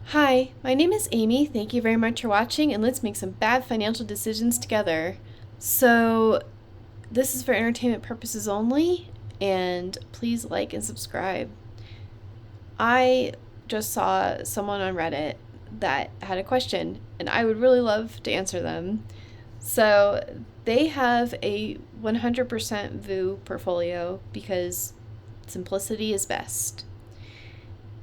Hi, my name is Amy. Thank you very much for watching, and let's make some bad financial decisions together. So, this is for entertainment purposes only, and please like and subscribe. I just saw someone on Reddit that had a question, and I would really love to answer them. So, they have a 100% VOO portfolio because simplicity is best.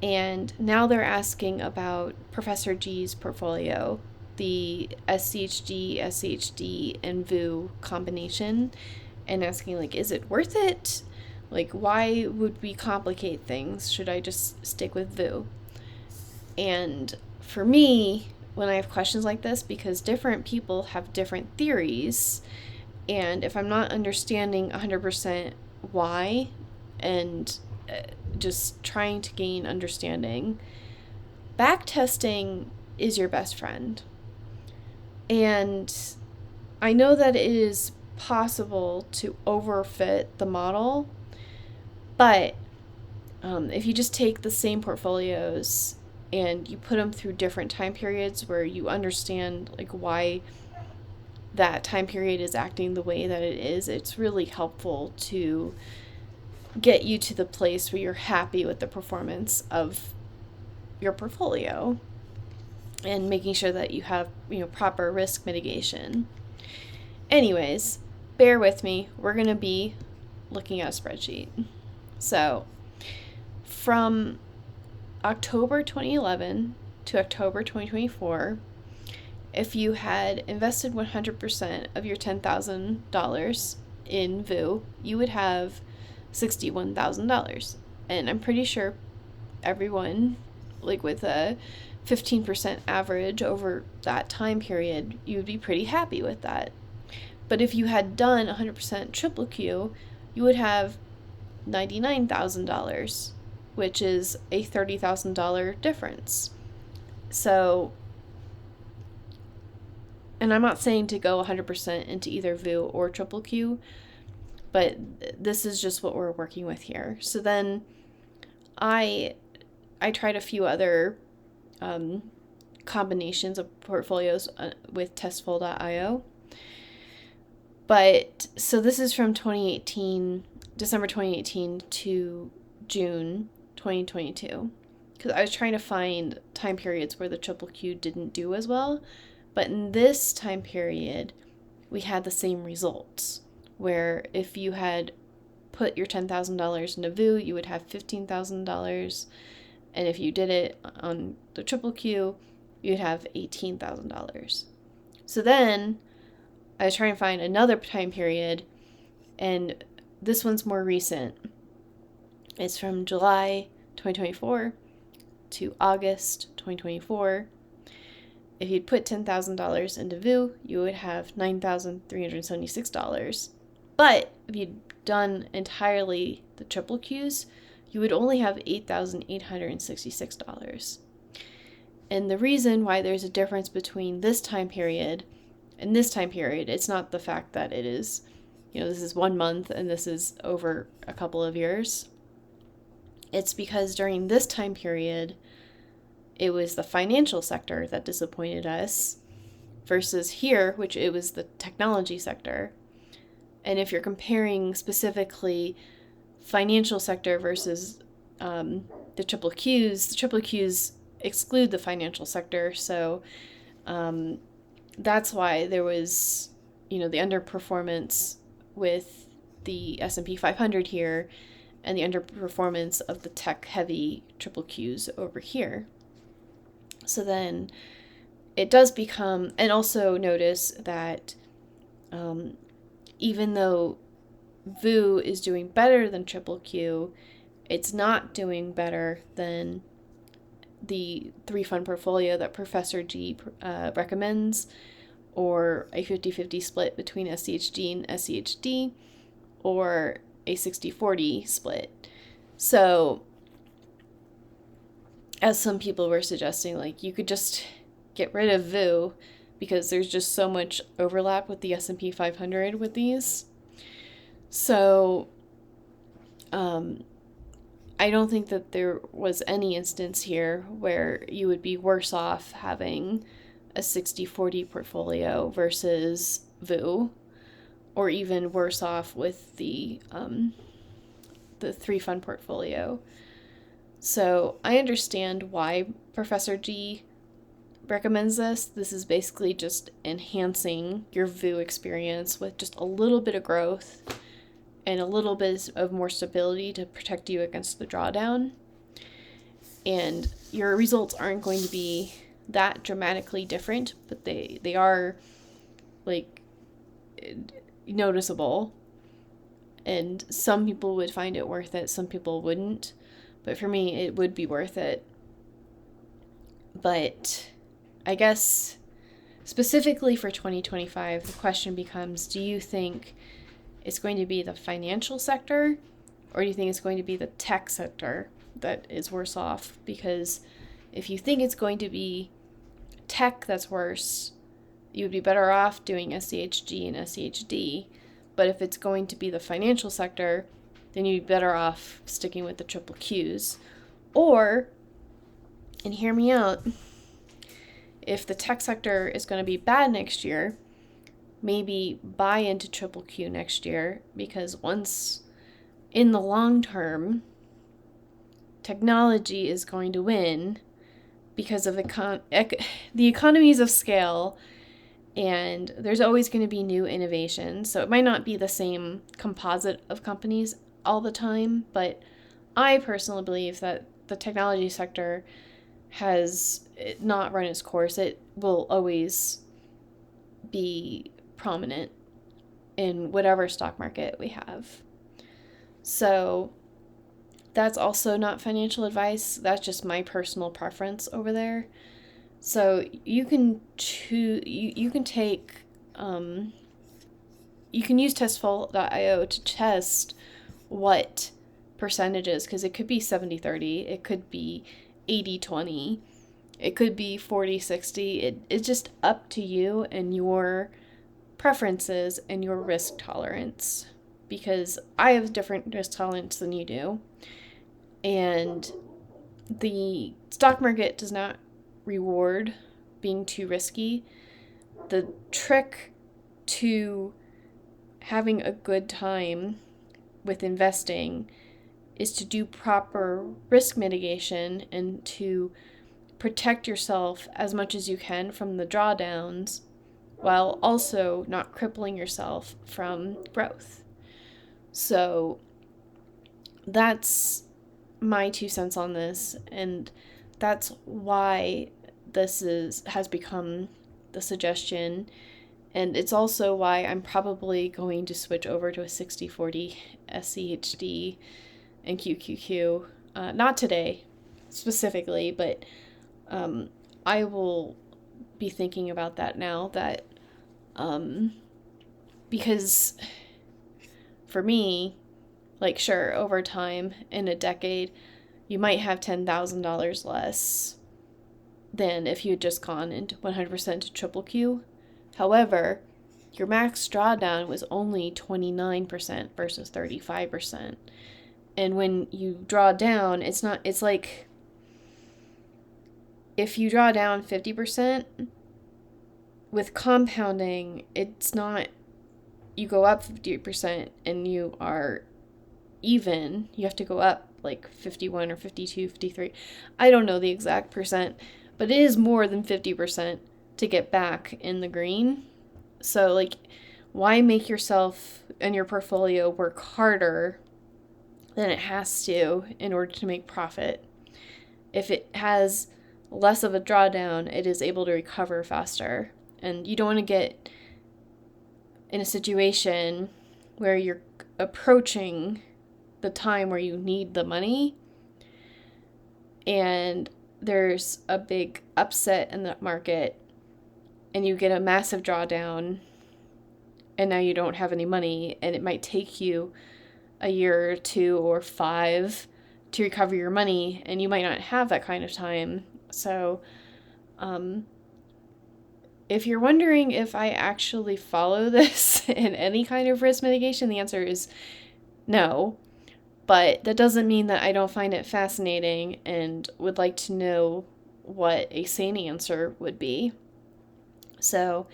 And now they're asking about Professor G's portfolio, the SCHD, and VOO combination, and asking, like, is it worth it? Like, why would we complicate things? Should I just stick with VOO? And for me, when I have questions like this, because different people have different theories, and if I'm not understanding 100% why, and just trying to gain understanding, back testing is your best friend. And I know that it is possible to overfit the model, but if you just take the same portfolios and you put them through different time periods where you understand like why that time period is acting the way that it is, it's really helpful to get you to the place where you're happy with the performance of your portfolio and making sure that you have, proper risk mitigation. Anyways, bear with me. We're going to be looking at a spreadsheet. So, from October 2011 to October 2024, if you had invested 100% of your $10,000 in VOO, you would have $61,000. And I'm pretty sure everyone, like with a 15% average over that time period, you would be pretty happy with that. But if you had done 100% triple Q, you would have $99,000, which is a $30,000 difference. So, and I'm not saying to go 100% into either VOO or triple Q, but this is just what we're working with here. So then I tried a few other combinations of portfolios with testful.io. But so this is from 2018, December 2018 to June 2022. Because I was trying to find time periods where the triple Q didn't do as well. But in this time period, we had the same results. Where if you had put your $10,000 into VOO, you would have $15,000. And if you did it on the triple Q, you'd have $18,000. So then I was trying to find another time period, and this one's more recent. It's from July 2024 to August 2024. If you'd put $10,000 into VOO, you would have $9,376. But if you'd done entirely the triple Qs, you would only have $8,866. And the reason why there's a difference between this time period and this time period, it's not the fact that it is, this is 1 month and this is over a couple of years. It's because during this time period, it was the financial sector that disappointed us versus here, which it was the technology sector. And if you're comparing specifically financial sector versus the triple Qs exclude the financial sector. So that's why there was, the underperformance with the S&P 500 here and the underperformance of the tech-heavy triple Qs over here. So then it does become, and also notice that even though VOO is doing better than triple Q, it's not doing better than the 3-fund portfolio that Professor G recommends, or a 50-50 split between SCHD and SCHD, or a 60-40 split. So, as some people were suggesting, like, you could just get rid of VOO because there's just so much overlap with the S&P 500 with these. So, I don't think that there was any instance here where you would be worse off having a 60-40 portfolio versus VOO, or even worse off with the 3-fund portfolio. So I understand why Professor G recommends this. This is basically just enhancing your VOO experience with just a little bit of growth and a little bit of more stability to protect you against the drawdown. And your results aren't going to be that dramatically different, but they are like noticeable. And some people would find it worth it, some people wouldn't. But for me, it would be worth it. But I guess specifically for 2025, the question becomes, do you think it's going to be the financial sector, or do you think it's going to be the tech sector that is worse off? Because if you think it's going to be tech that's worse, you would be better off doing SCHG and SCHD. But if it's going to be the financial sector, then you'd be better off sticking with the triple Qs. Or, and hear me out, if the tech sector is going to be bad next year, maybe buy into triple Q next year, because once in the long term, technology is going to win because of the economies of scale, and there's always going to be new innovations. So it might not be the same composite of companies all the time, but I personally believe that the technology sector has not run its course. It will always be prominent in whatever stock market we have. So that's also not financial advice. That's just my personal preference over there. So you can choose, you can take, you can use testful.io to test what percentages, because it could be 70-30, it could be 80-20, it could be 40-60. It's just up to you and your preferences and your risk tolerance, because I have different risk tolerance than you do, and the stock market does not reward being too risky. The trick to having a good time with investing is to do proper risk mitigation and to protect yourself as much as you can from the drawdowns, while also not crippling yourself from growth. So that's my 2 cents on this, and that's why this has become the suggestion. And it's also why I'm probably going to switch over to a 60-40 SCHD and QQQ. Not today specifically, but I will be thinking about that now, that because for me, like, sure, over time, in a decade, you might have $10,000 less than if you had just gone into 100% to triple Q. However, your max drawdown was only 29% versus 35%. And when you draw down, it's like, if you draw down 50%, with compounding, it's not, you go up 50% and you are even. You have to go up like 51 or 52, 53. I don't know the exact percent, but it is more than 50% to get back in the green. So, like, why make yourself and your portfolio work harder than it has to in order to make profit? If it has less of a drawdown, it is able to recover faster. And you don't want to get in a situation where you're approaching the time where you need the money and there's a big upset in the market and you get a massive drawdown and now you don't have any money, and it might take you a year or 2 or 5 to recover your money, and you might not have that kind of time. So if you're wondering if I actually follow this in any kind of risk mitigation, the answer is no. But that doesn't mean that I don't find it fascinating and would like to know what a sane answer would be. So,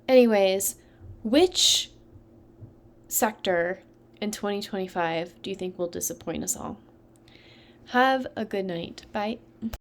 anyways, which sector in 2025 do you think will disappoint us all? Have a good night. Bye.